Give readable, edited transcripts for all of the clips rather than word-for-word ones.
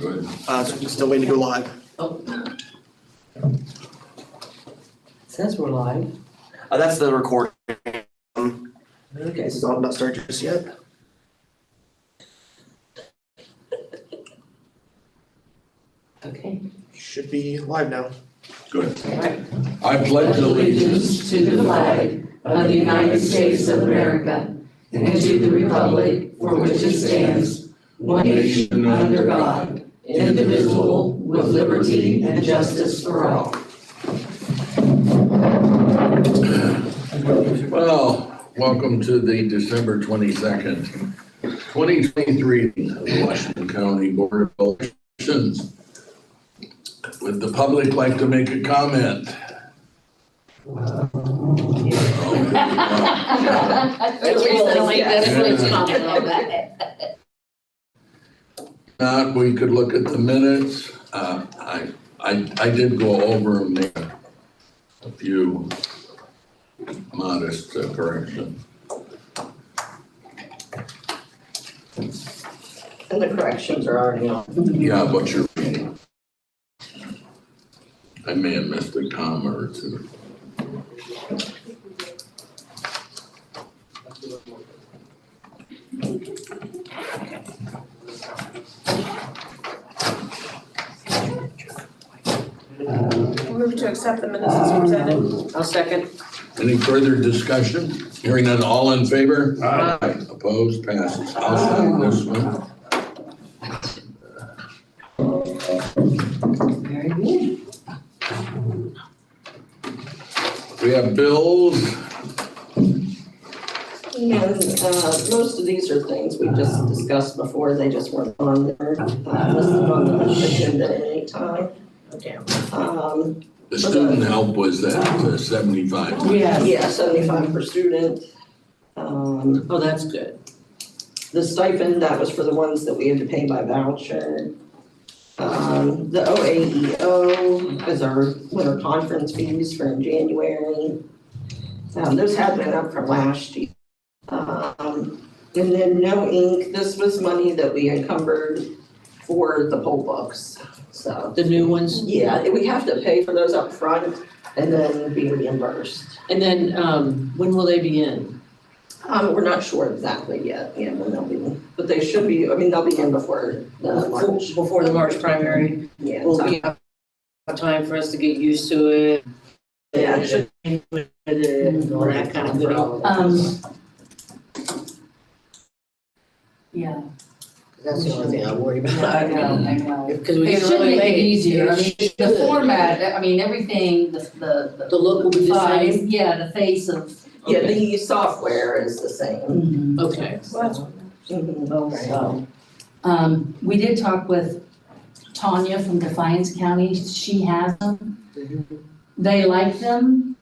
Good. So we still waiting to go live. Says we're live. That's the recording. Okay. This is all not started just yet. Okay. Should be live now. Good. All right. I pledge allegiance to the flag of the United States of America and to the republic for which it stands, one nation under God, indivisible, with liberty and justice for all. Well, welcome to the December 22nd, 2023 of the Washington County Board of Elections. Would the public like to make a comment? Not, we could look at the minutes. I did go over and make a few modest corrections. And the corrections are already on. Yeah, what you're reading. I may have missed a comma or two. Move to accept the minutes as presented. I'll second. Any further discussion? Hearing none, all in favor? Aye. Opposed, passes. I'll sign this one. Very good. We have bills. And most of these are things we just discussed before, they just weren't on there, listed on the agenda at any time. Okay. The student help was at 75. Yeah, 75 per student. Oh, that's good. The stipend, that was for the ones that we had to pay by voucher. The OAEO is our winter conference fees for January. Those had been up from last year. And then no ink, this was money that we encumbered for the poll books, so. The new ones. Yeah, we have to pay for those up front and then be reimbursed. And then, when will they be in? We're not sure exactly yet, when they'll be, but they should be, they'll be in before the March. Before the March primary? Yeah, Will we have time for us to get used to it? Yeah, it should. With it and all that kind of goodie? Yeah, That's the only thing I worry I about. know. Because we It get should really make it late. easier, I mean, It the should. format, everything, The look will be the face, same? yeah, the face of. Yeah, Okay. the software is the same. Okay. Mhm. We did talk with Tanya from Defiance County, she has them. They like them,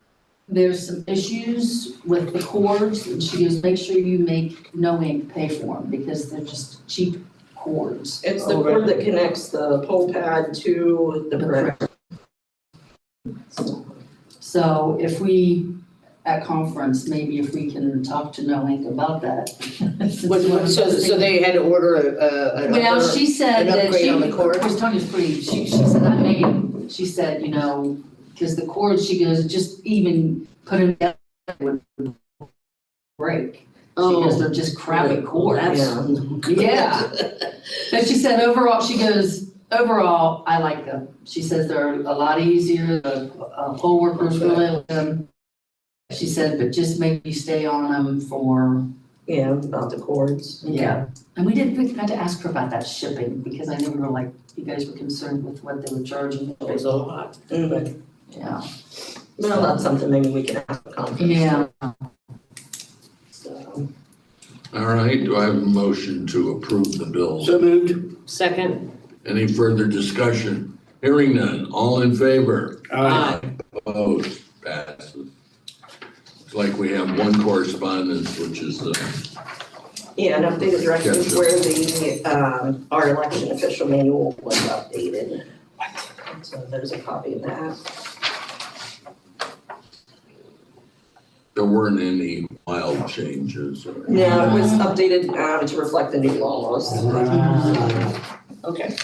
there's some issues with the cords, and she goes, make sure you make no ink pay for them, because they're just cheap cords. It's the cord that connects the poll pad to the printer. So if we, at conference, maybe if we can talk to No Ink about that. So they had to order an Well, upper- she said an that upgrade she, on the cord? because Tanya's pretty, she said, she said, because the cords, she goes, just even put them together would break. She goes, they're just crappy cords. Yeah. But she said overall, I like them. She says they're a lot easier, the poll workers really like them. She said, but just maybe stay on them for, Yeah, about the cords. yeah. And we got to ask her about that shipping, because I know we were like, you guys were concerned with what they were charging. It was a lot. Mhm. Yeah. Well, that's something maybe we can ask the conference. Yeah. So, All right, do I have a motion to approve the bills? So moved. Second. Any further discussion? Hearing none, all in favor? Aye. Opposed, passes. Looks like we have one correspondence, which is the, Yeah, and updated directions Gotcha. where the, our election official manual was updated. So there's a copy of that. there weren't any wild changes or. No, it was updated, to reflect the new laws. Okay.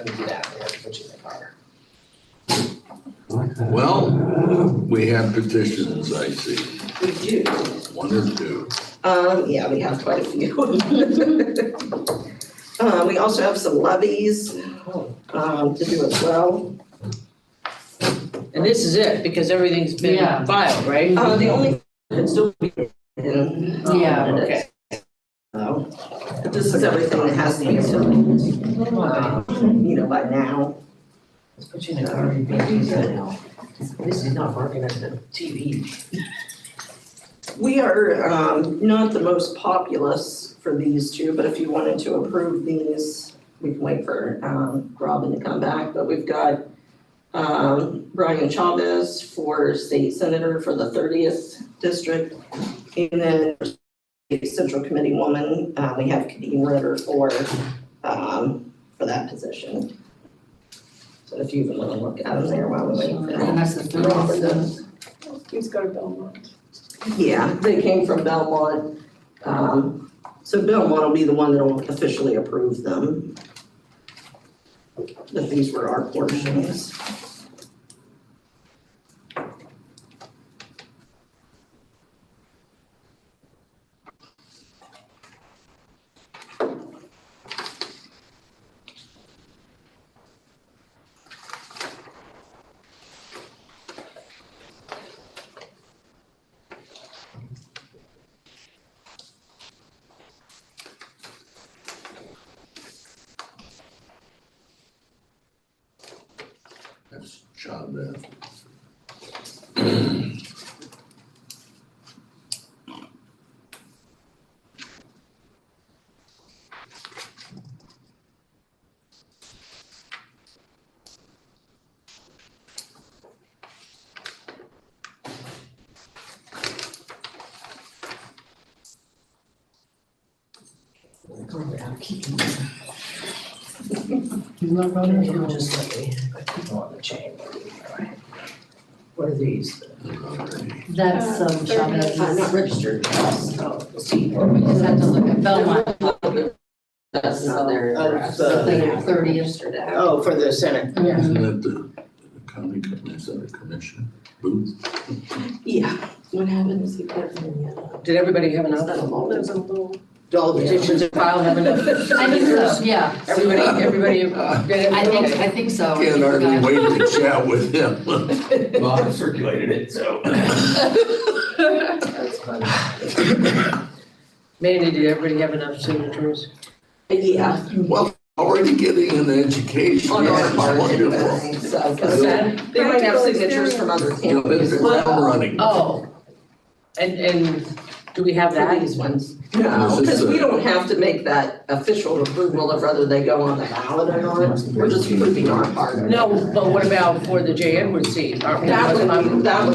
Let me do that, I have to put you in the car. Well, we have petitions, I see. We do. One or two. Yeah, we have quite a few. We also have some levies, to do as well. And this is it, because everything's been Yeah. filed, right? The only, it's still in. Yeah, okay. So, this is everything that has to be approved, by now. Let's put you in the car. This is not working at the TV. We are, not the most populous for these two, but if you wanted to approve these, we can wait for, Robin to come back, but we've got, Brian Chavez for state senator for the 30th district, and then Central Committee woman, we have Kadeen Ritter for that position. So if you even want to look at them there while we wait for And that's the Robin. 30th. He's got a Belmont. Yeah, they came from Belmont. So Belmont will be the one that will officially approve them. That these were our portions. That's Chavez. You'll just let me, I keep them on the chain. What are these? That's Chavez. Not registered. Oh, see. We just have to look at Belmont. That's not their address. the- They have 30th. registered out. Oh, for the Senate. Yeah. Isn't that the county, is that a commission booth? Yeah. What happened is he put it in the. Did everybody have enough? There's a little. Do all the petitions are filed, have enough? I think so, yeah. Everybody did it? I think so. I Can't think hardly that- wait to chat with him. Well, I've circulated it, so. That's funny. Mandy, did everybody have enough signatures? Yeah. Well, already getting an education, On our that's part, wonderful. anyway, so. What's that? They might have signatures from other You know, counties this as is well. running. Oh, and do we have For that? these ones. No, because we don't have to make that official approval of whether they go on the ballot or not. We're just approving our part. No, but what about for the J. Edwards seat? That one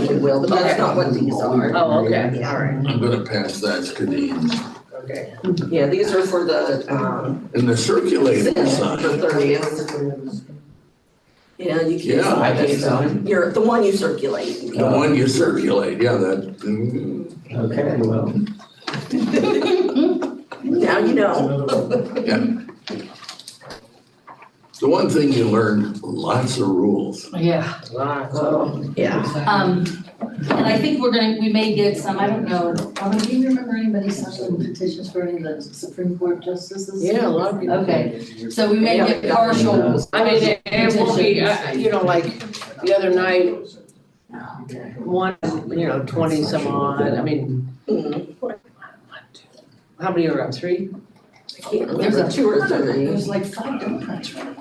we will, but that's Okay. not what these are. Oh, okay, Yeah. all right, I'm gonna pass that, Skadeen. okay. Yeah, these are for the, And the circulating for sign, 30th. Yeah, you Yeah, can't I sign can't this one. You're, the one you circulate. the one you circulate, yeah, that, Okay, well. Now you know. the one thing you learn, lots of rules. Yeah. So, yeah. And I think we may get some, I don't know, Robin, do you remember anybody signing petitions for any of the Supreme Court justices? Yeah, a lot of people. Okay, so we may get partial. I mean, it won't be, like, the other night, one, 20 some odd, I mean, Mhm. how many are up, 3? I can't remember, 2 or 3. There's like 5 Democrats running.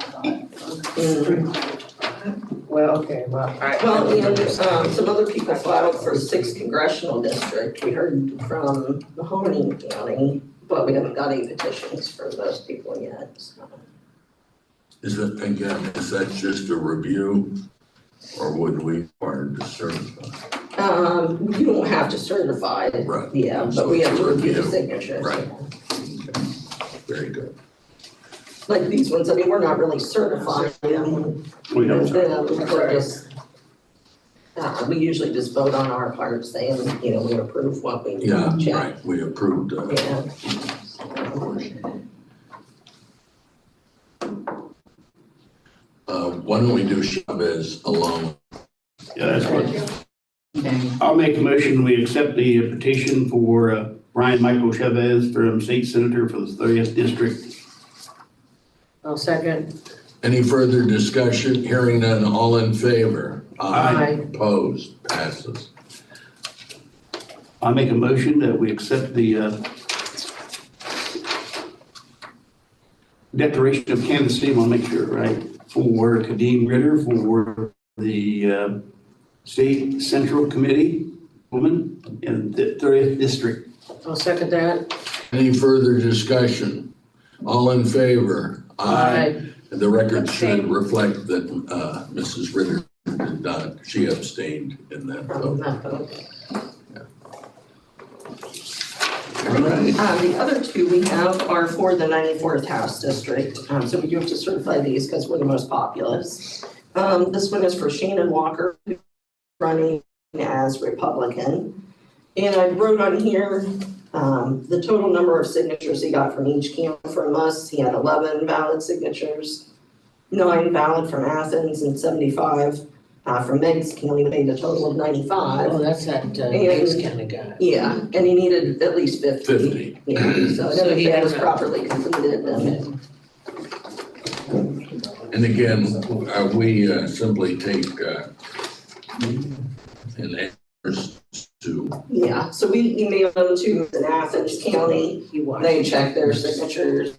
Well, okay, well, all right. Well, and some other people filed for 6th congressional district. We heard from Mahoning County, but we haven't got any petitions for those people yet, so. Is it, again, is that just a review, or would we require to certify? You don't have to certify it. Right. Yeah, but So we have it's a to review the review. signatures. Right. Okay. Very good. Like these ones, I mean, we're not really certifying them. We don't. We're just, we usually just vote on our part saying, we approve what we Yeah, check. right, we approved, Yeah. why don't we do Chavez alone? Yeah, that's what, Okay. I'll make a motion, we accept the petition for Brian Michael Chavez from State Senator for the 30th District. I'll second. Any further discussion? Hearing none, all in favor? Aye. Opposed, passes. I make a motion that we accept the declaration of candidacy, I want to make sure, right, for Kadeem Ritter for the State Central Committee woman in the 30th District. I'll second that. Any further discussion? All in favor? And the record should Abstain. reflect that Mrs. Ritter did not, she abstained in that vote. All right. The other two we have are for the 94th House District, so we do have to certify these because we're the most populous. This one is for Shannon Walker, running as Republican. And I wrote on here, the total number of signatures he got from each county. From us, he had 11 valid signatures, 9 valid from Athens, and 75 from Meigs County, made a total of 95. Oh, that's that Meigs County guy. Yeah, and he needed at least 50. 50. Yeah, so So he everything was has a- properly completed and And again, we simply take an answers to, yeah, so we emailed them to Athens County, He was. they checked their signatures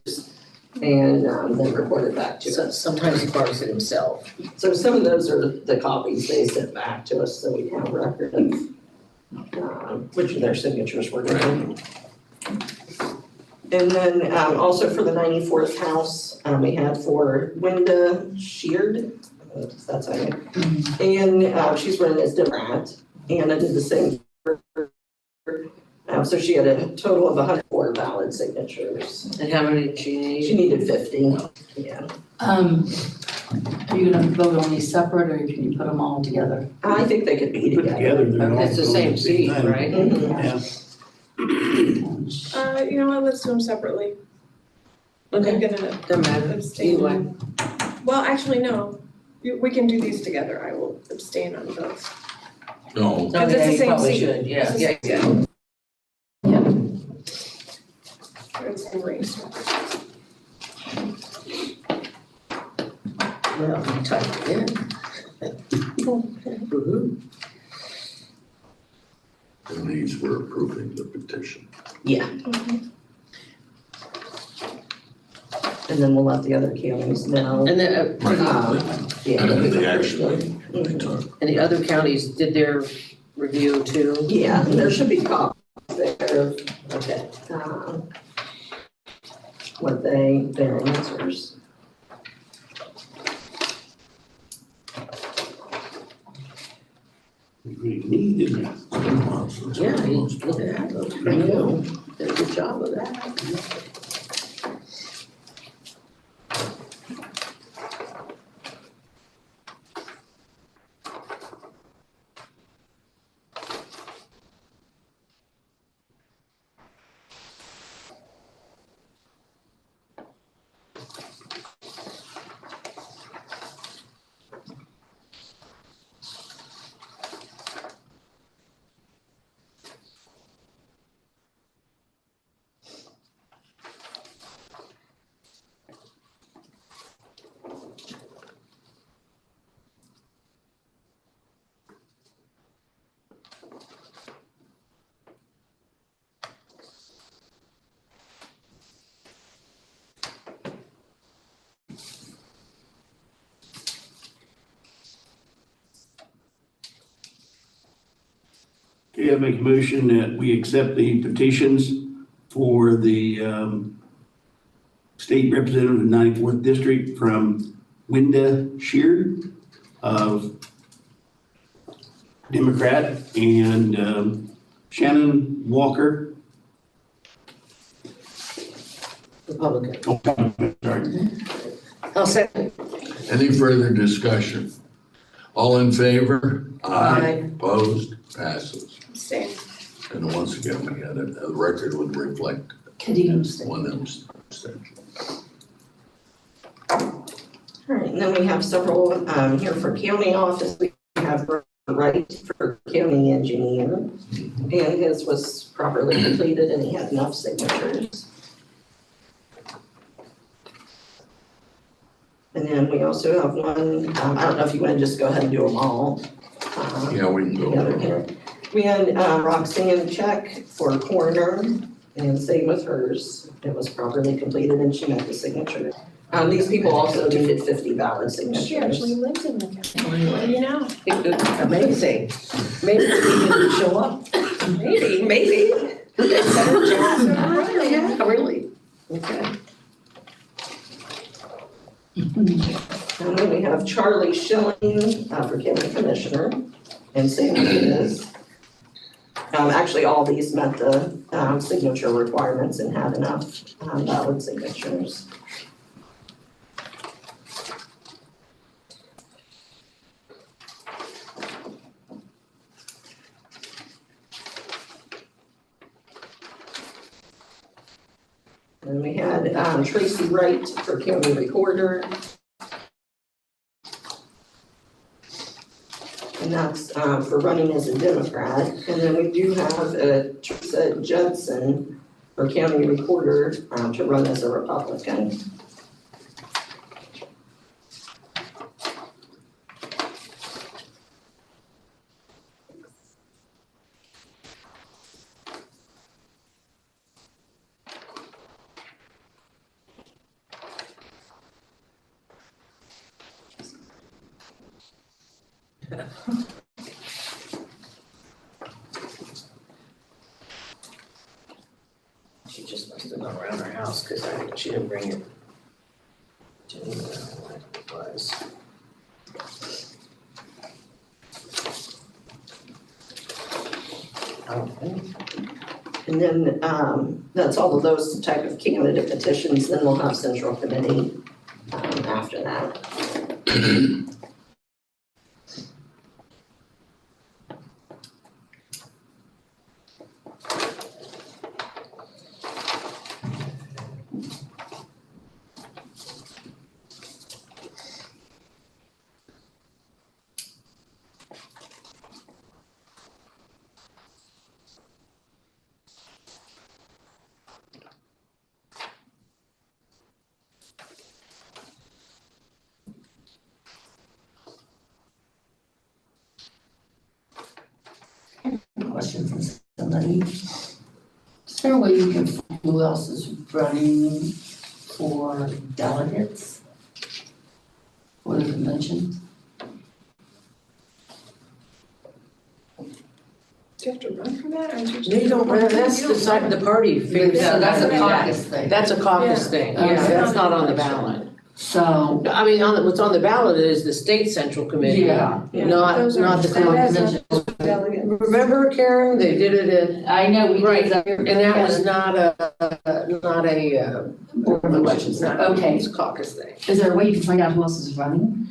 and then reported back to So us. sometimes he borrows it himself. So some of those are the copies they sent back to us, so we have record of which of their signatures were given. And then also for the 94th House, we had for Wenda Sheard, that's how you, and she's running as Democrat, and I did the same for her. So she had a total of 104 valid signatures. And how many did she She need? needed 50, yeah. Are you gonna vote on these separate, or can you put them all together? I think they could be Put together. together, they're all It's the same seat, thing. right? Mhm. Yeah. You know what, let's do them separately. I'm Okay, gonna doesn't matter. abstain. Either way. Well, actually, no, we can do these together, I will abstain on both. no, No, Because it's yeah, the you same probably seat. should, yeah, It's yeah, the yeah. same- Yeah. It's the race. Well, you typed it in. Woo-hoo. and these were approving the petition. Yeah. And then we'll let the other counties know. And then, Yeah. And they actually, they took, and the other counties did their review too? Yeah, and there should be copies there of Okay. what their answers. We really need, isn't it? Yeah, look at that, looks pretty good. Did a good job of that. Okay, I make a motion that we accept the petitions for the state representative of the 94th District from Wenda Sheard of Democrat and Shannon Walker. Republican. Oh, sorry. I'll second. any further discussion? All in favor? Aye. Opposed, passes. Abstain. And once again, we had the record would reflect Kadeem abstained. one abstention. All right, And then we have several, here for county office, we have Wright for county engineer. And his was properly completed and he had enough signatures. And then we also have one, I don't know if you want to just go ahead and do them all. Yeah, we can Together go. here. We had Roxanne check for coroner and same with hers. It was properly completed and she met the signature. These people also needed 50 valid She actually signatures. lives in the county. What do you know? Amazing. Maybe we didn't show up. Maybe. Yeah, really? Okay. And then we have Charlie Schilling for county commissioner and same with his. Actually, all these met the signature requirements and had enough valid signatures. And we had Tracy Wright for county recorder. And that's for running as a Democrat. And then we do have Teresa Judson for county recorder to run as a Republican. She just must have gone around her house, cause she didn't bring it. Didn't even know what it was. Okay. And then that's all of those type of candidate petitions. Then we'll have central committee after that. Question from somebody. Is there a way you can find who else is running for delegates for the convention? Do you have to run for that or is you just? They don't run, that's the side, the party figures Yeah, out that's how to a do that. caucus thing. That's a caucus Yeah. thing, Okay. yeah, that's not on the ballot. So, I mean, what's on the ballot is the state central committee. yeah, Not Those are- the that convention. has a delegate. Remember, Karen, they did it in, I know we right, did that. and that was not a Board of Elections. Okay. It's a caucus thing. Is there a way you can find out who else is running?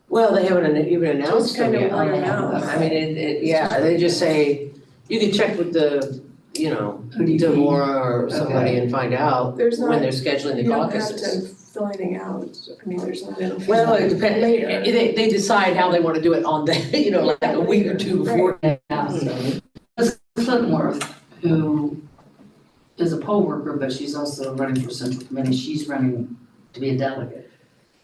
Well, they haven't even announced them kind of yet. word of mouth. I mean, yeah, they just say, you can check with the, Who do you think? Devorah or somebody and find out There's when not, they're scheduling the you don't have caucuses. to fill anything out. I mean, there's not. Well, it depends, they decide how they wanna do it on the, like a week or two before. Yeah, so. Clinton Worth, who is a poll worker, but she's also running for central committee, she's running to be a delegate.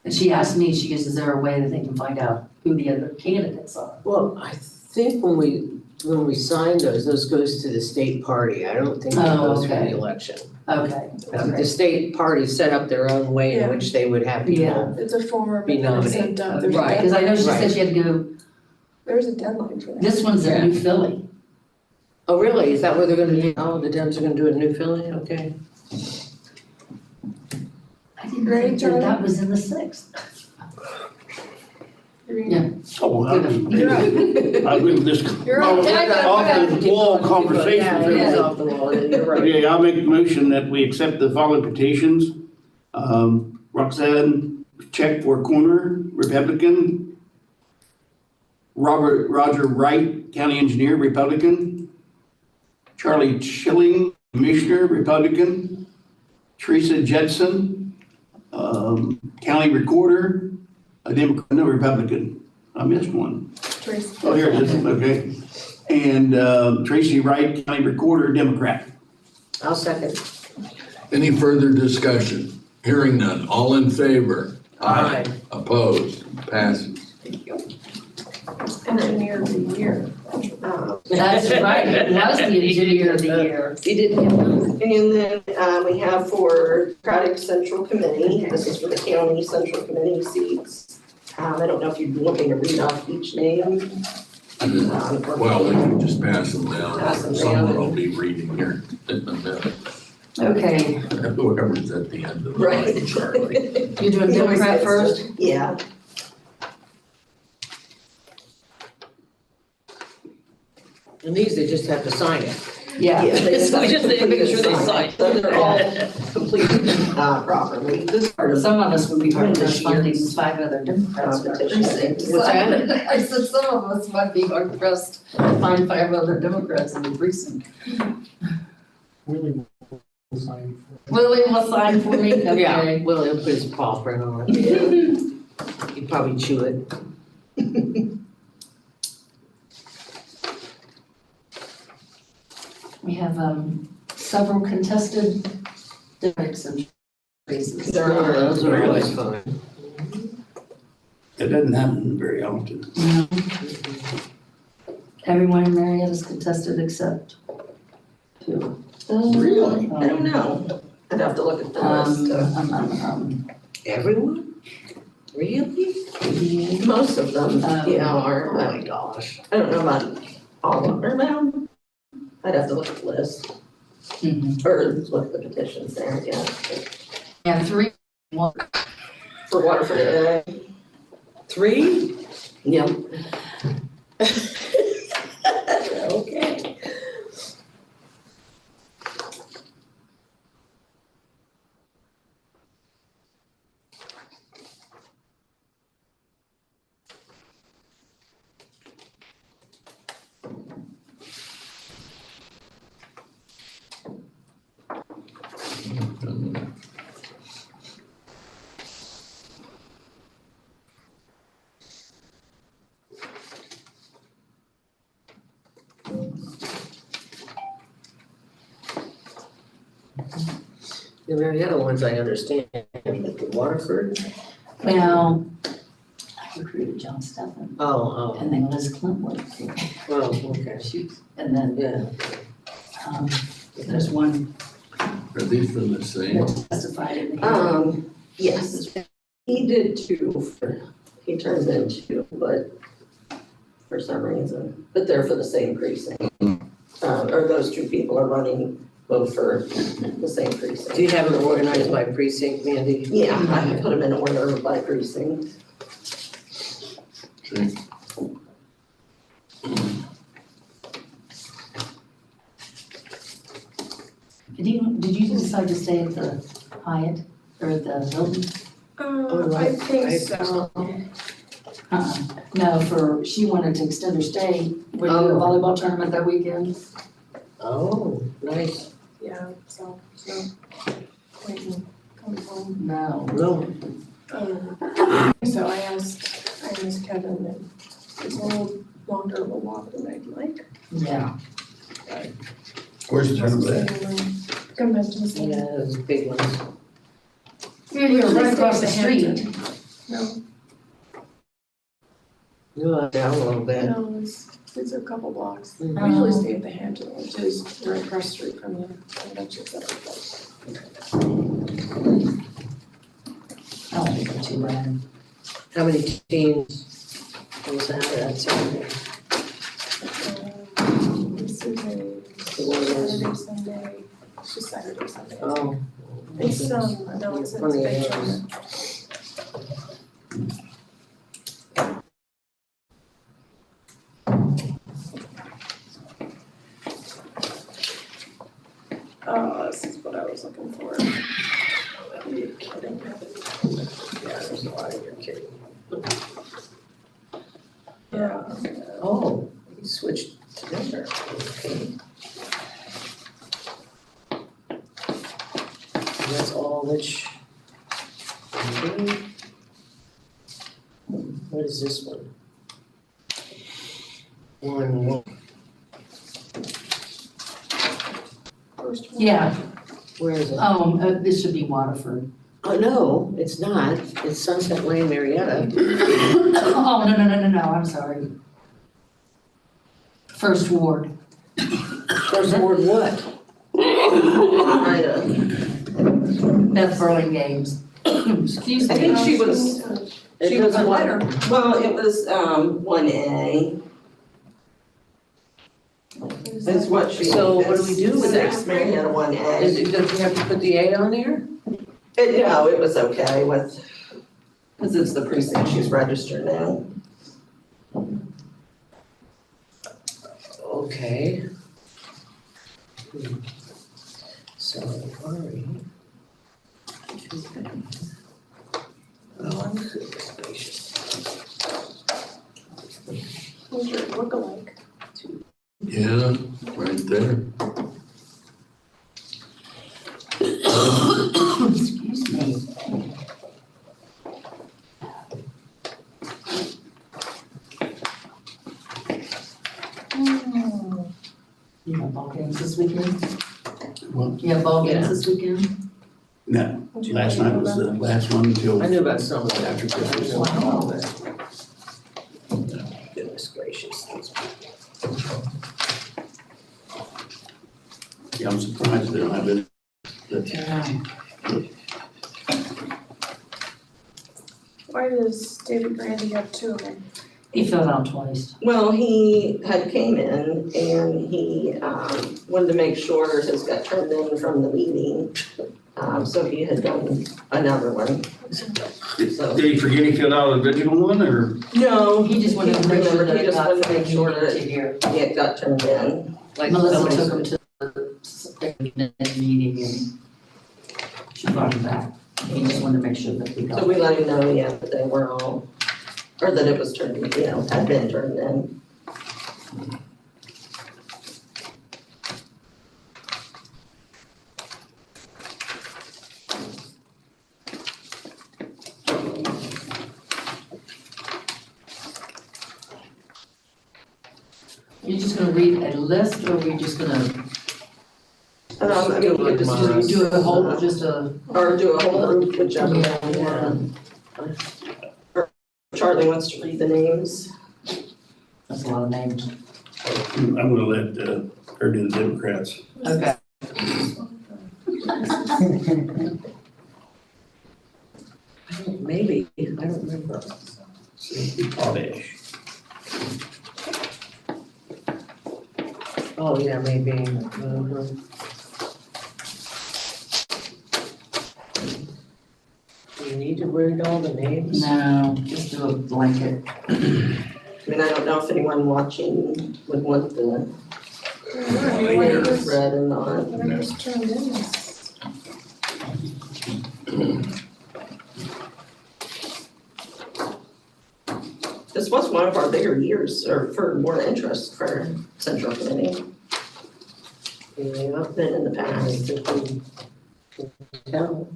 And she asked me, she goes, is there a way that they can find out who the other candidates are? Well, I think when we sign those goes to the state party, I don't think it Oh, goes for the okay. election. Okay, The state party set up their own way in Yeah. which they would have Yeah. people. It's a form, Be but then it's nominated. sent up. There's a right, because I know she deadline. said she had to go, There's a deadline for that. this one's in New Philly. Oh, really? Is that where they're gonna do? Oh, the Dems are gonna do it in New Philly? Okay. I didn't Right, think that Charlie? that was in the 6th. You're- Oh, You're up. I agree with this. You're up. Off the wall conversation. Yeah, it is off the wall, and you're right. Yeah, I'll make a motion that we accept the following petitions. Roxanne Check for Corner, Republican. Roger Wright, County Engineer, Republican. Charlie Schilling, Commissioner, Republican. Teresa Judson, County Recorder. a Democrat, no Republican. I missed one. Tracy. Oh, here it is, okay. And Tracy Wright, County Recorder, Democrat. I'll second. Any further discussion? Hearing none, all in favor? Aye. Opposed? Passes. Engineer of the year. That's right, it was the engineer of the year. You did get those. And then, we have for Democratic Central Committee, this is for the county central committee seats. I don't know if you'd be looking to read off each name. Well, we can just pass them down. Pass them down. Someone will be reading here in a minute. Okay, Whoever's at the end of the Right. line, Charlie. you're doing Democrat first? Yeah. And these, they just have to sign it. Yeah. So we just need to make sure they sign. So they're all completed, properly. This part of Some of us would be Part of hard this pressed finding year's five other Democrats for competition. precinct. What's that? I said some of us might be hard pressed to find five other Democrats in the precinct. Willie will sign for. Willie will sign for me, Yeah, okay. Willie will put his paw print on it. He'd probably chew it. We have several contested districts and races. There are. Those are always fun. It doesn't happen very often. Everyone in Marietta's contested except two. Really? I don't know. I'd have to look at the list. Everyone? Really? Most of them, Oh are, my gosh. I don't know about all of them. I'd have to look at the list, Mhm. or look at the petitions there, yeah. Yeah, three. For Waterford, 3? yep. Okay. The Marietta ones I understand, but the Waterford? Well, I recruited John Steffen Oh, and then Liz Clintwood. okay. And then, Yeah. there's one Are these from the same? that testified in the hearing. Yes, he did two, he turned in two, but for some reason, but they're for the same precinct. Or those two people are running both for the same precinct. Do you have them organized by precinct, Mandy? Yeah, I put them in order by precinct. See? Did you decide to stay at the Hyatt or the Hilton? I think so. No, she wanted to extend her stay. We're doing a volleyball tournament that weekend. Oh, nice. Yeah, so, point in coming home. No. No, So I asked Kevin, and it's a little longer of a walk than I'd like. Yeah. Where's the tournament at? Come back to the same. yeah, those big ones. You're right across the street. No, No, down a little bit. no, it's a couple blocks. We Mhm. usually stay at the Hampton, which is right across the street from the convention center. I don't think it's too bad. How many teams was that? That's This is the one a that's, Saturday, Sunday, it's just Saturday, Sunday. oh. It's, no, it's Funny big hours. tournament. Oh, this is what I was looking for. Are you kidding? Yeah, there's a lot of your kidding. Yeah. Oh, you switched together, okay. And that's all which. What is this one? One, First one. Yeah, where is it? this should be Waterford. Oh, no, it's not. It's Sunset Lane, Marietta. Oh, no, I'm sorry. First Ward. First word what? Beth Burlingame's. Excuse I me. think she was, It was doesn't what? matter. well, it was, 1A. That's what she. So what do we do with that? Six Marietta 1A. Does you have to put the A on there? No, it was okay with, because it's the precinct she's registered now. Okay. So, Ari. Oh, goodness gracious. Who's your lookalike? Yeah, right there. Excuse me. You have ball games this weekend? What? You have ball games Yeah. this weekend? No, last night was the last one until. I knew about some of that. After Christmas. Wow. Goodness gracious. Yeah, I'm surprised they don't have it. Why does David Grandy have two of them? He filled out twice. Well, he had came in and he, wanted to make sure his got turned in from the meeting. So he had done another one. So, Did he forget he filled out the original one, or? no, He just wanted to make sure that He it just got wanted to from make sure meeting to that here. it got turned in. Like Melissa somebody's- took him to the meeting and she brought him back. He just wanted to make sure that we got. So we let him know, yeah, that they were all, or that it was turned, had been turned in. You're just gonna read a list or are we just gonna I mean, you could just Mine. do a whole, just a? or do a whole group, whichever Yeah. one you want. Or Charlie wants to read the names. That's a lot of names. I'm gonna let her do the Democrats. Okay. Maybe, I don't remember. See, Potash. Oh, yeah, maybe. Mhm. Do you need to read all the names? No, just do a blanket. I mean, I don't know if anyone watching would want the read or not. Whatever was turned in is. This was one of our bigger years, or for more interest for Central Committee Yeah, than in the I past. think we can tell.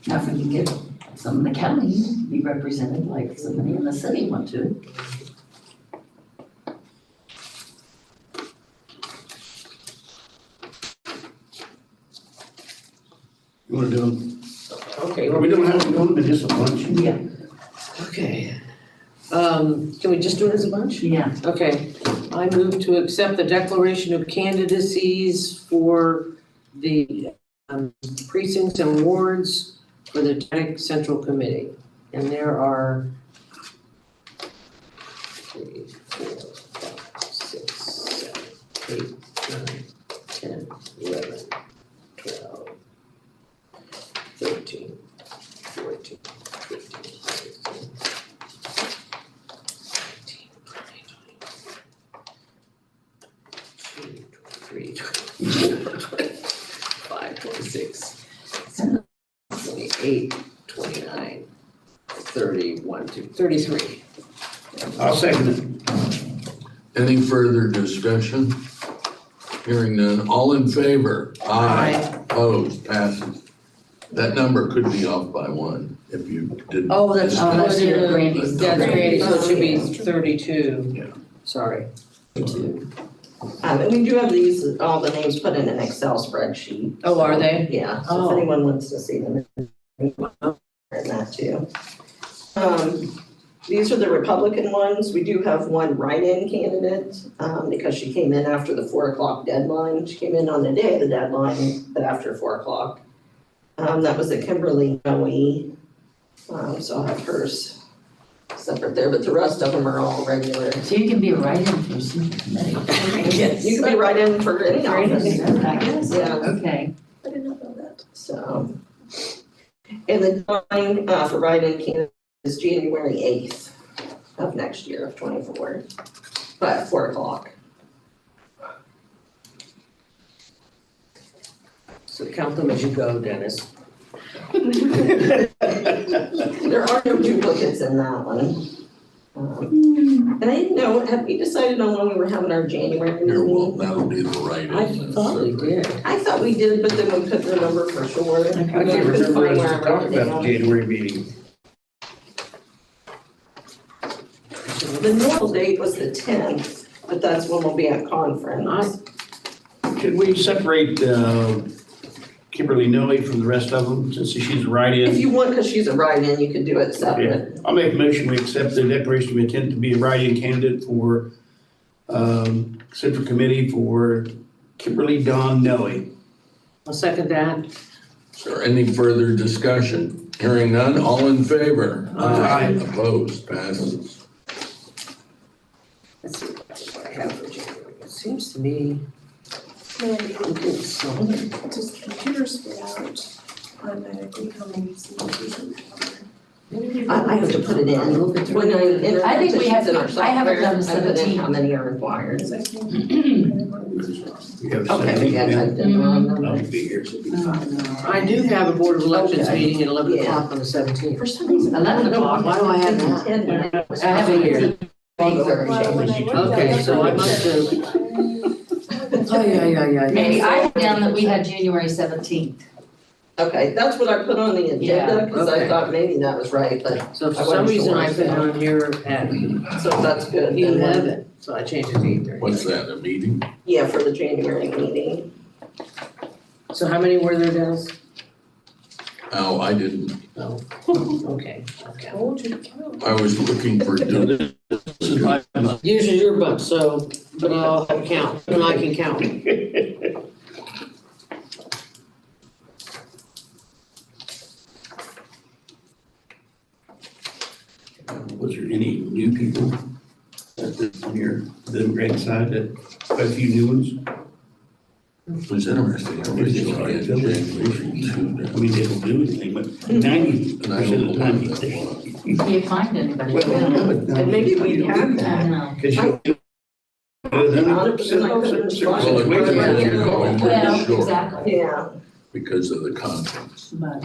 Now, if we can get some in the county to be represented, like somebody in the city want to. You wanna do them? Okay, We don't have to do them in just a bunch. Yeah. okay. Can we just do it as a bunch? Yeah. Okay, I move to accept the declaration of candidacies for the precincts and wards for the Atlantic Central Committee. And there are 3, 4, 5, 6, 7, 8, 9, 10, 11, 12, 13, 14, 15, 16, 23, 25, 26, 28, 29, 31, 33. I'll second it. Any further discussion? Hearing none, all in favor? Aye. Opposed, passes. That number could be off by one if you didn't. Oh, that's, Oh, that's your Brandy's. That's Randy, so it should be Yeah. 32. Yeah. Sorry. And we do have these, all the names put in an Excel spreadsheet. Oh, are they? Yeah, so Oh. if anyone wants to see them, in that too. These are the Republican ones. We do have one write-in candidate, because she came in after the 4 o'clock deadline. She came in on the day of the deadline, but after 4 o'clock. That was a Kimberly Noe. So I'll have hers separate there, but the rest of them are all regular. So you can be a write-in person. Yes, you can be write-in for any office. I guess, Yeah. okay. I did not know that. So, and the deadline for write-in candidate is January 8th of next year of 24, but 4 o'clock. So count them as you go, Dennis. There are no duplicates in that one. And I didn't know, have we decided on when we were having our January Here, well, meeting? that'll be the right. I thought we did. I thought we did, but then we put the number for sure. I can't remember us talking about the January meeting. The normal date was the 10th, but that's when we'll be at conference. Should we separate Kimberly Noe from the rest of them, since she's a If write-in? you want, because she's a write-in, you could do it separate. I'll make a motion, we accept the declaration of intent to be a write-in candidate for Central Committee for Kimberly Dawn Noe. I'll second that. Is there any further discussion? Hearing none, all in favor? Aye. Opposed, passes. Let's see what I have for January. It seems to me, Mandy, I'm getting some. does the computer spit out automatically how many signatures are required? I have to put it in. When I enter I think we have petitions in our to- I haven't done software, I put in 17. how many are required. Because I think one of these is wrong. We have Okay, 17 yeah, I now. did the wrong I'll number. be here. I do have a Board of Elections Okay. meeting at 11 Yeah. o'clock on the 17th. For some reason. 11 o'clock. Why do I have that? 10 when I was- I have it here. Well, when I looked at Okay, it, so I must have, oh, yeah. Maybe I had down that we had January 17th. Okay, that's what I put on the Yeah, agenda, because I okay. thought maybe that was right, but, So for I some wasn't reason sure, I put it so. on here at so that's good. then. 11, so I changed it to 8:30. What's that, a meeting? Yeah, for the January meeting. So how many were there, Dennis? Oh, I didn't. No. Okay, okay. Told you to count. I was looking for. This is my, Usually your bunch, so, but I'll have count, and I can count. was there any new people on your Democratic side, that quite a few new ones? It was interesting. Originally, I had January 2. I mean, they don't do anything, but 90% And I of don't the know time. what that was. You can't find anybody. And maybe we have that. No. Because you. Well, it could be going Well, short exactly, Yeah, because of the conference. but.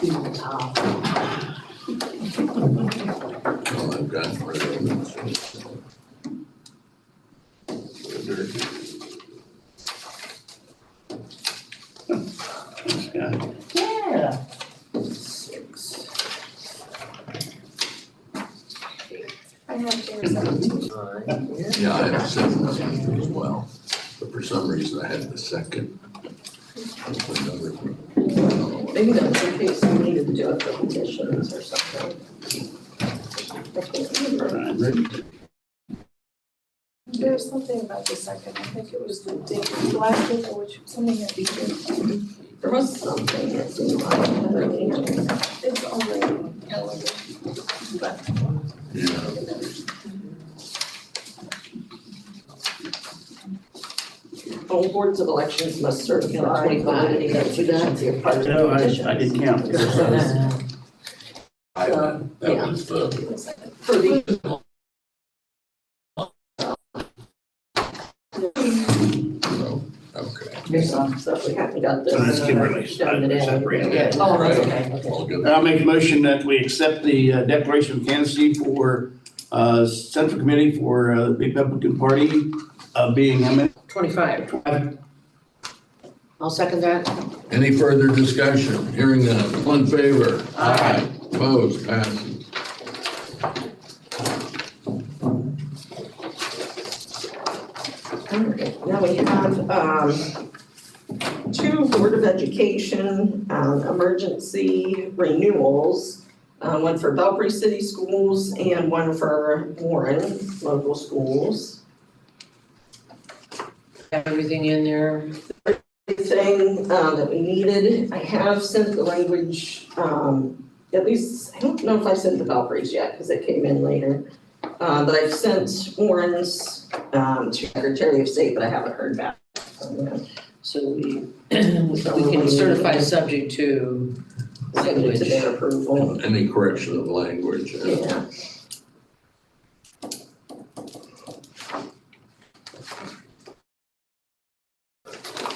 People talk. Well, I've gotten rid of them. so. Thanks, God. Yeah. I have January 17th. Yeah, I have 17 as well, but for some reason I had the second. maybe that's in case we needed to do it for petitions or something. I can't remember. There was something about the second, I think it was the date, the last date for which something had to be done. There was something that seemed like, I don't know. It's already calendar, but Yeah. All boards of elections must certify 25. validity of sufficiency of party No, petitions. I didn't count. That was the. For the, No, okay. There's some. so if we haven't got this. So that's Kimberly's. Done today. Separate Yeah. that. Oh, that's okay. All good. I'll make a motion that we accept the declaration of candidacy for Central Committee for the Republican Party, being how many? 25. I'll second that. Any further discussion? Hearing none. All in favor? Aye. Opposed? Passes. Okay, now we have, two Board of Education, emergency renewals. One for Belpre City Schools and one for Warren Local Schools. Everything in there. Everything, that we needed, I have sent the language, at least, I don't know if I sent the Belpre's yet, because it came in later. But I've sent Warren's, to Secretary of State, but I haven't heard back from them. So we can certify subject to Subject to language. their approval. Any correction of language? Yeah.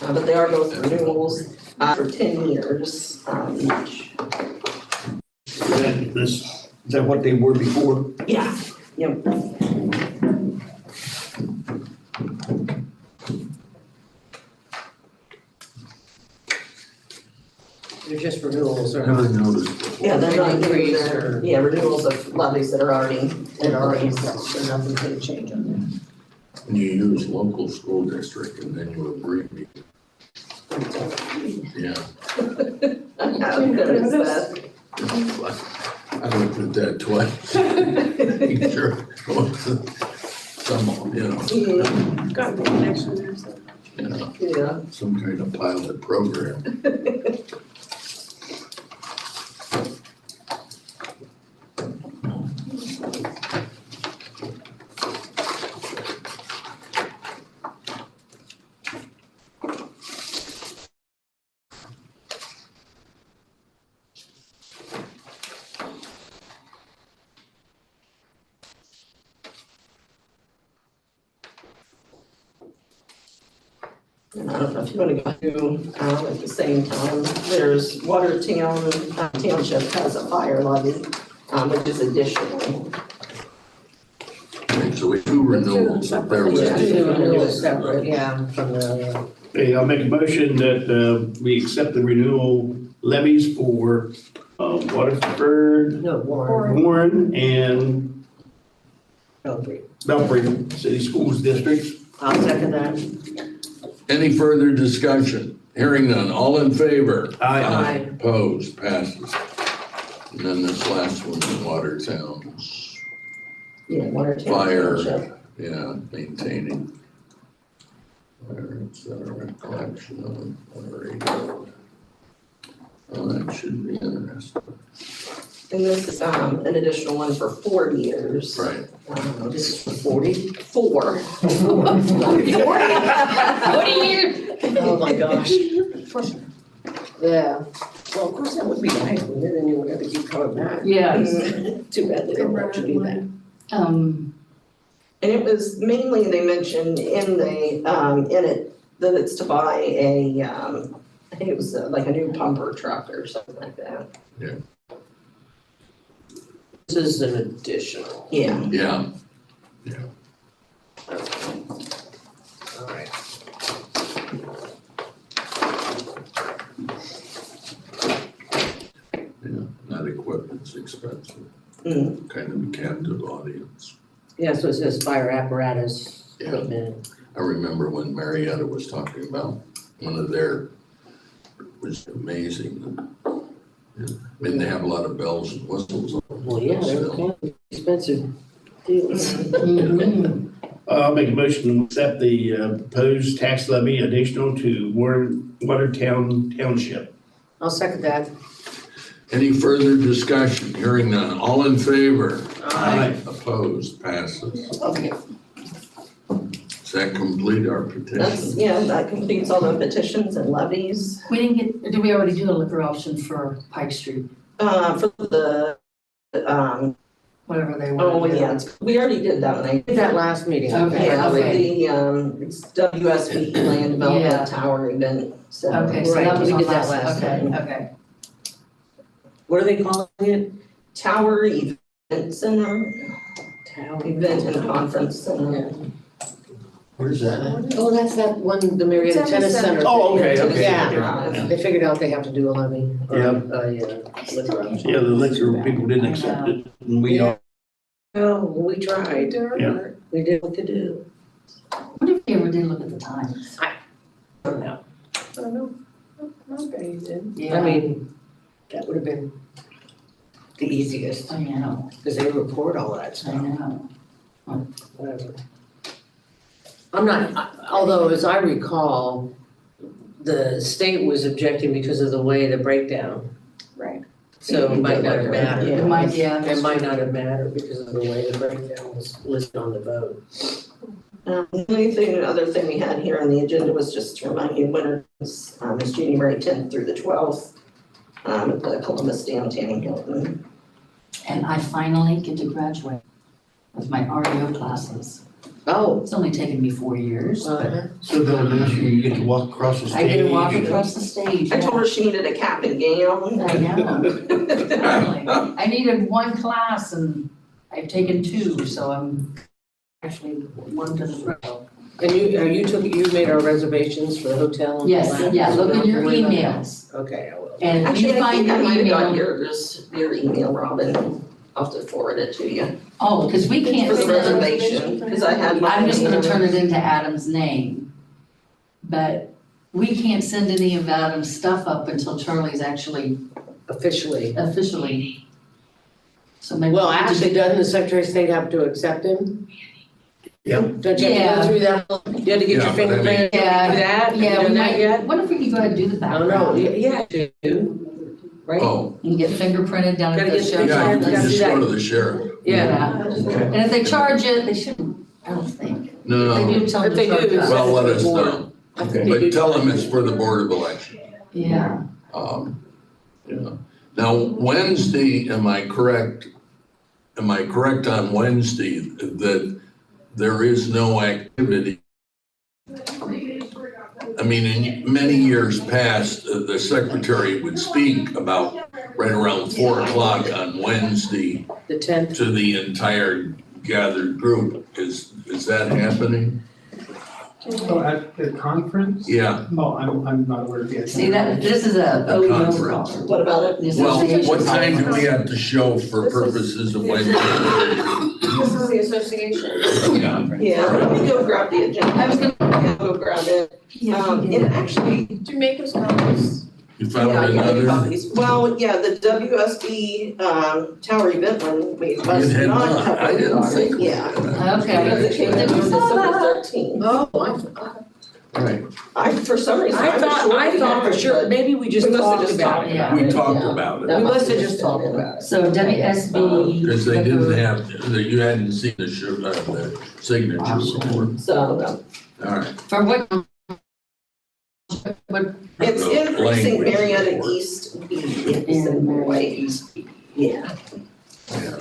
But they are both renewals, for 10 years, each. Is that what they were before? Yeah, yep. They're just renewals or Never not. noticed. Yeah, they're not doing Increase their, or- yeah, renewals of levies that are already in place. So nothing's gonna change on there. When you use local school district and then you abbreviate. Yeah. I haven't noticed that. I looked at that twice. Make sure it wasn't some, you know, Got the connection there, so. you know, Yeah. some kind of pilot program. And I don't know if you want to go through, at the same time, there's Watertown Township has a fire levy, which is additional. Okay, so we do renewals up there Yeah. with. Do renewals separate, yeah, from the, Okay, I'll make a motion that we accept the renewal levies for Waterford, no, Warren. Warren, and Belgrade. Belpre City Schools Districts. I'll second that. Any further discussion? Hearing none, all in favor? Aye. Opposed, passes. And then this last one in Watertown, Yeah, Watertown Fire. Township. yeah, maintaining. Fire, et cetera, collection of radio. Oh, that should be interesting. And this is, an additional one for 4 years. Right. This is for 40? 4. 40 years. Oh my gosh. Yeah. Well, of course, that would be nice, wouldn't it? Then you would have to keep coming back. Yes. Too bad they don't let you do that. And it was mainly, they mentioned in the, in it, that it's to buy a, I think it was like a new pumper truck or something like that. This is an additional. Yeah. Yeah, All right. yeah, that equipment's expensive, Mm. kind of a captive audience. Yeah, so it says fire apparatus Yeah. equipment. I remember when Marietta was talking about one of their, it was amazing. Yeah, I mean, they have a lot of bells and whistles on them. Well, yeah, they're quite expensive deals. Mhm. I'll make a motion to accept the proposed tax levy additional to Watertown Township. I'll second that. Any further discussion? Hearing none. All in favor? Aye. Opposed? Passes. Okay, Does that complete our petition? that's, yeah, that completes all the petitions and levies. We didn't get, did we already do a liquor option for Pike Street? For the, Whatever they were. oh, yeah, we already did that one. I Did that last meeting. Okay, Yeah, for okay. the, it's WSB Land Yeah. Development Tower event, so. Okay, so Right, that was we on did that last, last okay, time. okay. What are they calling it? Tower Event Center, Town. Event and Conference Center. Where's that? Oh, that's that one, the Marietta It's at the Tennis Center. center. Oh, okay, okay. Yeah, they figured out they have to do a levy. or Yeah. liquor option. Yeah, the liquor people didn't accept it, and we all, Oh, we tried. Yeah. We did what to do. I wonder if you ever did look at the times. I don't know. I don't know. Not very good. I mean, that would have been the easiest, I know, because they report all that I stuff, know. whatever. I'm not, although as I recall, the state was objecting because of the way the breakdown. Right. So it might not have mattered. It might, yeah. It might not have mattered because of the way the breakdown was listed on the vote. The other thing we had here on the agenda was just to remind you, winter is January 10th through the 12th, at the Columbus Downtown Hilton. And I finally get to graduate with my REO classes. Oh. It's only taken me 4 years, but so they'll announce you get to walk across the stage. I get to walk across the stage. I told her she needed a cap and gown. I know. Exactly. I needed one class and I've taken 2, so I'm actually 1 to the row. And you made our reservations for the hotel? and all Yes, that? yeah, look in your Don't worry about emails. that. Okay, I will. And if Actually, you I find think I your might have got email, your email, Robin. I'll have to forward it to you. oh, because we can't For the send, reservation, because I had. I'm just gonna mine. turn it into Adam's name. But we can't send any of Adam's stuff up until Charlie's actually Officially. officially. So maybe. Well, actually, doesn't the Secretary of State have to accept him? Yep. Don't you have to Yeah. go through that? You had to get your Yeah, fingerprint, do Yeah, that? Have you Yeah, we done that might, yet? what if we could go ahead and do the I don't know, background? yeah, you do, right? Oh, And get fingerprinted down at Gotta the get sheriff's yeah, you fingerprinted. can office? just go to the sheriff. Yeah. And if they charge it, they shouldn't, I don't think. If No, they do, tell them If they to charge do, us. well, let us know, I think they do. but tell them it's for the Board of Election. Yeah, Yeah. Now, Wednesday, am I correct on Wednesday that there is no activity? I mean, in many years past, the secretary would speak about right around 4 o'clock on Wednesday The 10th. to the entire gathered group. Is that happening? Oh, at the conference? Yeah. Oh, I'm not aware of the. see that, this is a A OEO conference. call. What about it? Well, Association. what time do we have to show for purposes of Wednesday? This is the association. Yeah. Yeah, let me go grab the agenda. I was gonna- Go grab it. And actually, Do make us copies. You found yeah, another? copies. Well, yeah, the WSB, Tower event one, we You must had not not, have. I didn't think. we Yeah. had. Okay. Because it came in on December 13th. Oh, Right, For some reason, I was sure I we thought for had, sure, but maybe we just we must have talked just about talked it. Yeah. we talked Yeah. about That it, We must have been just talked about it. So WSB. because they didn't have, you hadn't seen the signature report. So, All right. For what? it's The in precinct language Marietta report. East B, it's in Hawaii. Yeah. Yeah.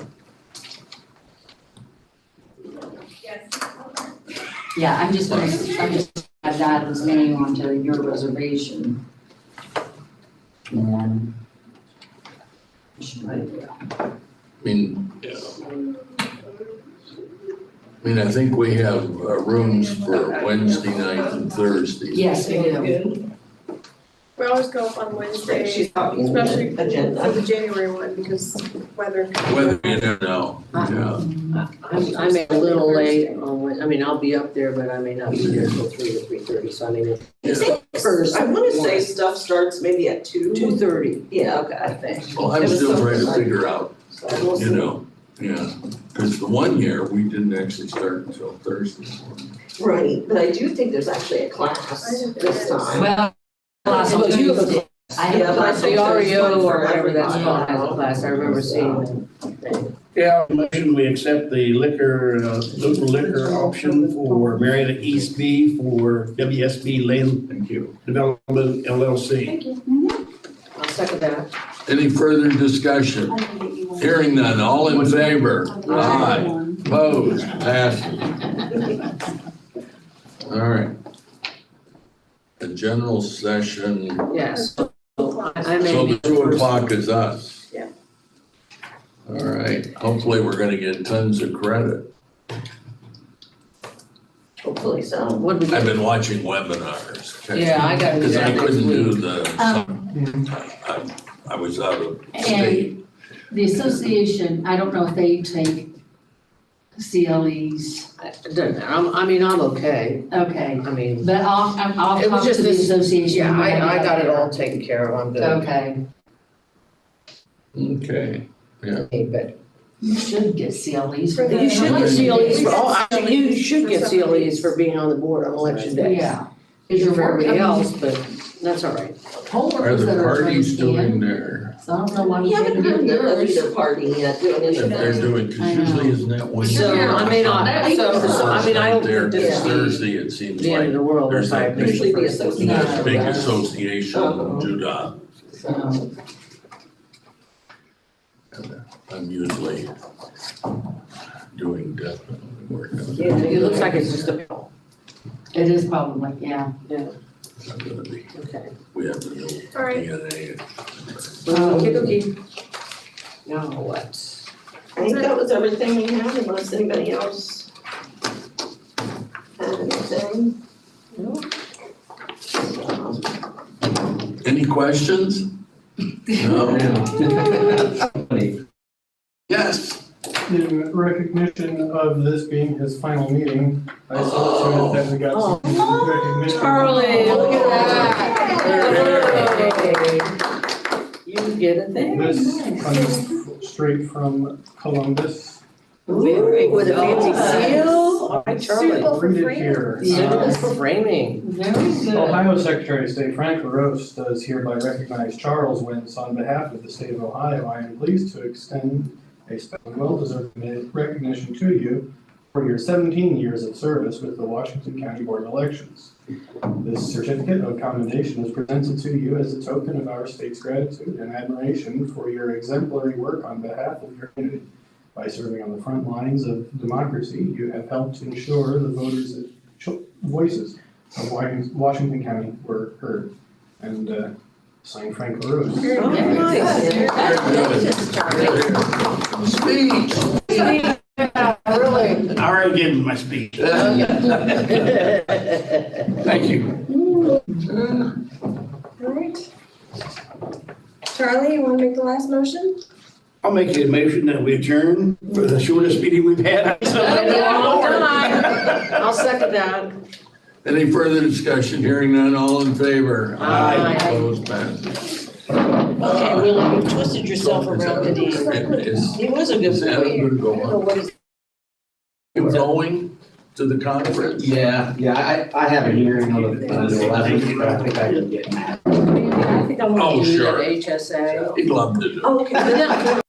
Yeah, I'm just add that as name onto your reservation. And. I should write it down. I mean, yeah. I mean, I think we have rooms for Wednesday night and Thursday. Yes, we do. We always go up on Wednesday, She's talking especially agenda. for the January one because weather. Whether you never know, yeah. I may be a little late on, I mean, I'll be up there, but I may not be there till 3 to 3:30, so I mean, first. I wanna say stuff starts maybe at 2. 2:30. Yeah, okay, I think. Well, I'm still trying to figure out, So we'll you see. know, yeah. Because the one year, we didn't actually start until Thursday morning. Right, but I do think there's actually a class this time. Well, class on Well, you have a Tuesday. I have Yeah, a but I class think The there's REO one or for whatever that's everybody. called has a class, I remember seeing that. Yeah, motion, we accept the local liquor option for Marietta East B for WSB Land Thank you. Development LLC. Thank you. I'll second that. Any further discussion? Hearing none, all in favor? Aye. Opposed? Passes. All right. The general session, Yes. I may so be the 2 first. o'clock is us. Yeah. All right, hopefully we're gonna get tons of credit. Hopefully so. What do we I've get? been watching webinars. Yeah, I gotta do Because I that next couldn't do week. I was out of And state. the association, I don't know if they take CLEs, It doesn't matter. I'm okay. okay, I mean, but I'll It was talk just to the this- association. yeah, when I get got it there. all taken care of. I'm good. Okay, Okay, But you should get CLEs for that. you should get CLEs for all, I mean, you should get For some CLEs for being on the board on election day. Yeah. You're for everybody else, but that's all right. Poll are workers the that are parties turned doing in, their, so I don't know why We we haven't didn't heard get of yours. either party yet doing if they're anything. doing, because I know. usually isn't that when? So, I may not, so, I mean, I don't think This this is Thursday, it seems the end of like the world there's if I that miss Usually the the first. association. that big does. association, Uh-huh. Judah. So, And I'm usually doing definitely work on Yeah. that. It looks like it's just a, it is probably, yeah. I'm gonna be, okay. we have the new All right. DNA. Okey-dokey. Now what? I think that was everything we had, unless anybody else had anything. Any questions? No? Yes. In recognition of this being his final meeting, I saw to it that we got some recognition. Charlie, look at that. You get a thing? This comes straight from Columbus. Very with a fancy seal. All right, Charlie. Suitable for Read it framing? here. Suitable for framing. Very good. Ohio Secretary of State Frank LaRose does hereby recognize Charles Wentz on behalf of the state of Ohio. I am pleased to extend a special and well-deserved recognition to you for your 17 years of service with the Washington County Board of Elections. This certificate of commendation is presented to you as a token of our state's gratitude and admiration for your exemplary work on behalf of your community. By serving on the front lines of democracy, you have helped ensure the voters' voices of Washington County were heard. And signed Frank LaRose. Oh, nice. Speech. Really? I already gave him my speech. Thank you. All right. Charlie, you wanna make the last motion? I'll make a motion that we adjourn for the shortest meeting we've had. I'll second that. Any further discussion? Hearing none, all in favor? Aye. Opposed, passes. Okay, Willie, you twisted yourself around today. Is He was a good is Adam boy. gonna go I don't know on? what he's. You going to the conference? Yeah, I have a hearing on the 11th, but I think I can get. I think I Oh, want to do sure. that HSA. He'd love to do. Oh, okay. And then-